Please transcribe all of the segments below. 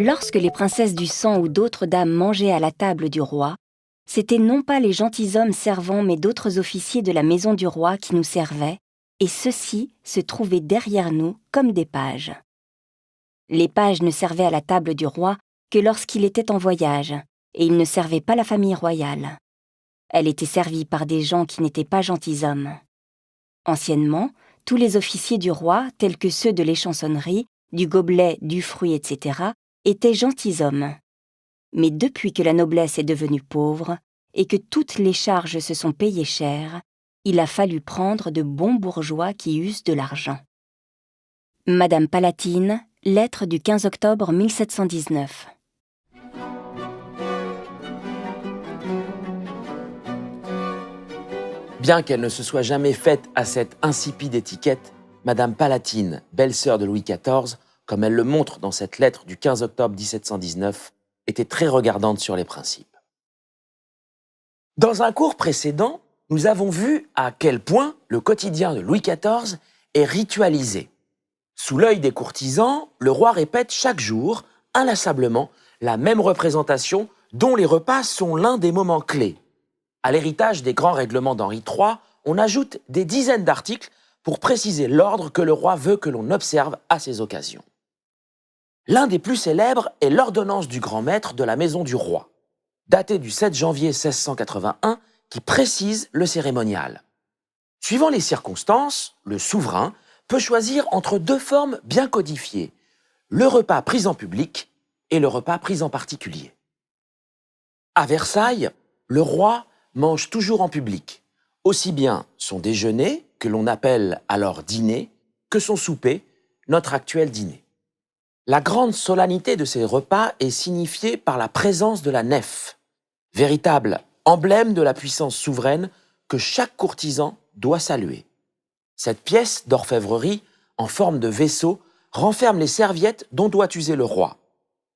Lorsque les princesses du sang ou d'autres dames mangeaient à la table du roi, c'étaient non pas les gentilshommes servants mais d'autres officiers de la maison du roi qui nous servaient, et ceux-ci se trouvaient derrière nous comme des pages. Les pages ne servaient à la table du roi que lorsqu'il était en voyage, et ils ne servaient pas la famille royale. Elle était servie par des gens qui n'étaient pas gentilshommes. Anciennement, tous les officiers du roi, tels que ceux de l'échansonnerie, du gobelet, du fruit, etc., étaient gentilshommes. Mais depuis que la noblesse est devenue pauvre et que toutes les charges se sont payées cher, il a fallu prendre de bons bourgeois qui usent de l'argent. Madame Palatine, lettre du 15 octobre 1719. Bien qu'elle ne se soit jamais faite à cette insipide étiquette, Madame Palatine, belle-sœur de Louis XIV, comme elle le montre dans cette lettre du 15 octobre 1719, était très regardante sur les principes. Dans un cours précédent, nous avons vu à quel point le quotidien de Louis XIV est ritualisé. Sous l'œil des courtisans, le roi répète chaque jour, inlassablement, la même représentation dont les repas sont l'un des moments clés. À l'héritage des grands règlements d'Henri III, on ajoute des dizaines d'articles pour préciser l'ordre que le roi veut que l'on observe à ces occasions. L'un des plus célèbres est l'ordonnance du grand maître de la maison du roi, datée du 7 janvier 1681, qui précise le cérémonial. Suivant les circonstances, le souverain peut choisir entre deux formes bien codifiées, le repas pris en public et le repas pris en particulier. À Versailles, le roi mange toujours en public, aussi bien son déjeuner, que l'on appelle alors dîner, que son souper, notre actuel dîner. La grande solennité de ces repas est signifiée par la présence de la nef, véritable emblème de la puissance souveraine que chaque courtisan doit saluer. Cette pièce d'orfèvrerie, en forme de vaisseau, renferme les serviettes dont doit user le roi.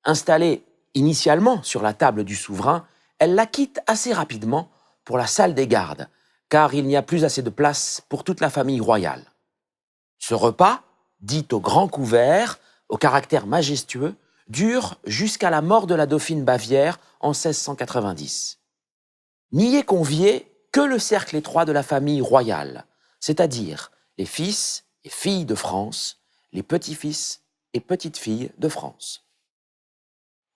Installée initialement sur la table du souverain, elle la quitte assez rapidement pour la salle des gardes, car il n'y a plus assez de place pour toute la famille royale. Ce repas, dit au grand couvert, au caractère majestueux, dure jusqu'à la mort de la dauphine Bavière en 1690. N'y est convié que le cercle étroit de la famille royale, c'est-à-dire les fils et filles de France, les petits-fils et petites-filles de France.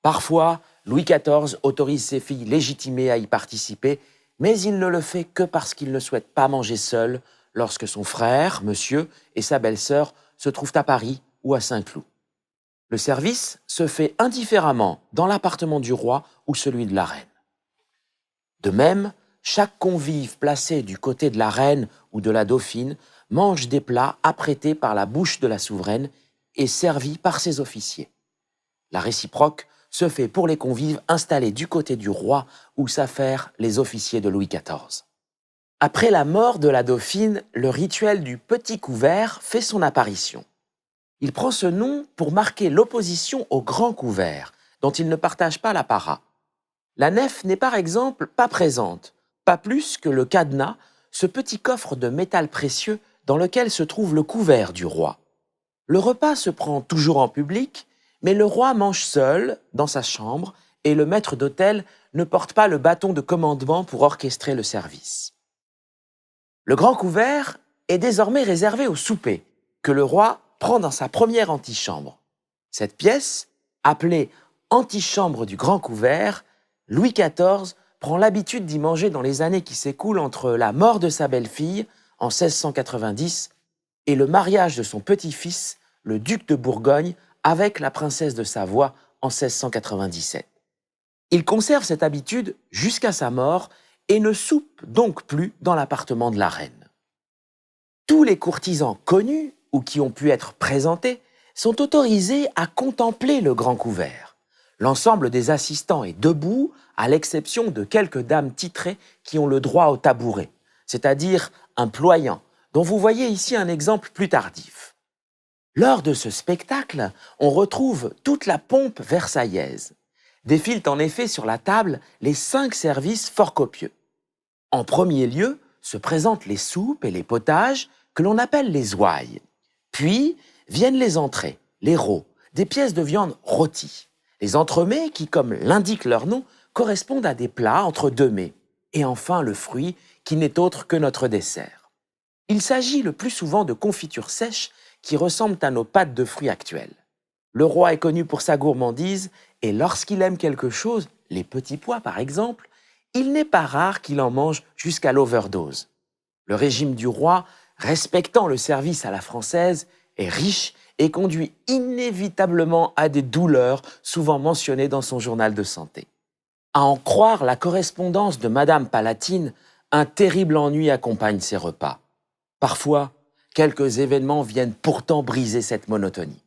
Parfois, Louis XIV autorise ses filles légitimées à y participer, mais il ne le fait que parce qu'il ne souhaite pas manger seul lorsque son frère, monsieur, et sa belle-sœur se trouvent à Paris ou à Saint-Cloud. Le service se fait indifféremment dans l'appartement du roi ou celui de la reine. De même, chaque convive placé du côté de la reine ou de la dauphine mange des plats apprêtés par la bouche de la souveraine et servis par ses officiers. La réciproque se fait pour les convives installés du côté du roi où s'affairent les officiers de Louis XIV. Après la mort de la dauphine, le rituel du petit couvert fait son apparition. Il prend ce nom pour marquer l'opposition au grand couvert, dont il ne partage pas l'apparat. La nef n'est par exemple pas présente, pas plus que le cadenas, ce petit coffre de métal précieux dans lequel se trouve le couvert du roi. Le repas se prend toujours en public, mais le roi mange seul, dans sa chambre, et le maître d'hôtel ne porte pas le bâton de commandement pour orchestrer le service. Le grand couvert est désormais réservé au souper, que le roi prend dans sa première antichambre. Cette pièce, appelée antichambre du grand couvert, Louis XIV prend l'habitude d'y manger dans les années qui s'écoulent entre la mort de sa belle-fille, en 1690, et le mariage de son petit-fils, le duc de Bourgogne, avec la princesse de Savoie en 1697. Il conserve cette habitude jusqu'à sa mort et ne soupe donc plus dans l'appartement de la reine. Tous les courtisans connus ou qui ont pu être présentés sont autorisés à contempler le grand couvert. L'ensemble des assistants est debout, à l'exception de quelques dames titrées qui ont le droit au tabouret, c'est-à-dire un ployant, dont vous voyez ici un exemple plus tardif. Lors de ce spectacle, on retrouve toute la pompe versaillaise. Défilent en effet sur la table les 5 services fort copieux. En premier lieu se présentent les soupes et les potages que l'on appelle les ouailles. Puis viennent les entrées, les rots, des pièces de viande rôties. Les entremets qui, comme l'indique leur nom, correspondent à des plats entre deux mets. Et enfin le fruit, qui n'est autre que notre dessert. Il s'agit le plus souvent de confitures sèches qui ressemblent à nos pâtes de fruits actuelles. Le roi est connu pour sa gourmandise et lorsqu'il aime quelque chose, les petits pois par exemple, il n'est pas rare qu'il en mange jusqu'à l'overdose. Le régime du roi, respectant le service à la française, est riche et conduit inévitablement à des douleurs souvent mentionnées dans son journal de santé. À en croire la correspondance de Madame Palatine, un terrible ennui accompagne ses repas. Parfois, quelques événements viennent pourtant briser cette monotonie.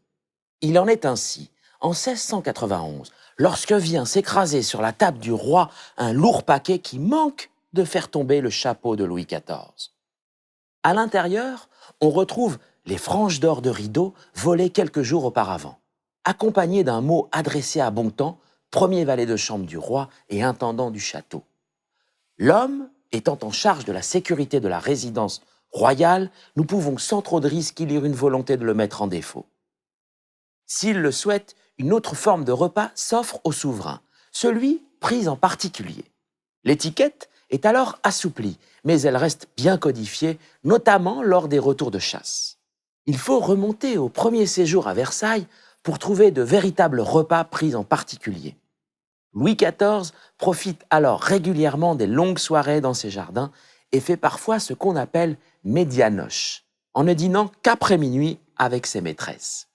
Il en est ainsi en 1691, lorsque vient s'écraser sur la table du roi un lourd paquet qui manque de faire tomber le chapeau de Louis XIV. À l'intérieur, on retrouve les franges d'or de rideau volées quelques jours auparavant, accompagnées d'un mot adressé à Bontemps, premier valet de chambre du roi et intendant du château. L'homme étant en charge de la sécurité de la résidence royale, nous pouvons sans trop de risque y lire une volonté de le mettre en défaut. S'il le souhaite, une autre forme de repas s'offre au souverain, celui pris en particulier. L'étiquette est alors assouplie, mais elle reste bien codifiée, notamment lors des retours de chasse. Il faut remonter au premier séjour à Versailles pour trouver de véritables repas pris en particulier. Louis XIV profite alors régulièrement des longues soirées dans ses jardins et fait parfois ce qu'on appelle médianoche, en ne dînant qu'après minuit avec ses maîtresses.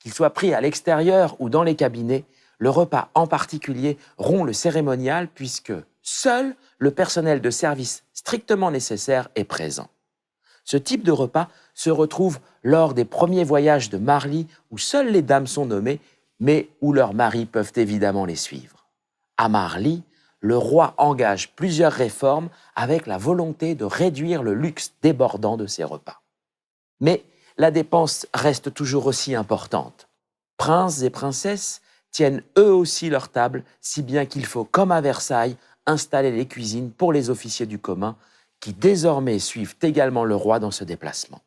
Qu'il soit pris à l'extérieur ou dans les cabinets, le repas en particulier rompt le cérémonial puisque seul le personnel de service strictement nécessaire est présent. Ce type de repas se retrouve lors des premiers voyages de Marly où seules les dames sont nommées, mais où leurs maris peuvent évidemment les suivre. À Marly, le roi engage plusieurs réformes avec la volonté de réduire le luxe débordant de ses repas. Mais la dépense reste toujours aussi importante. Princes et princesses tiennent eux aussi leur table, si bien qu'il faut, comme à Versailles, installer les cuisines pour les officiers du commun, qui désormais suivent également le roi dans ce déplacement.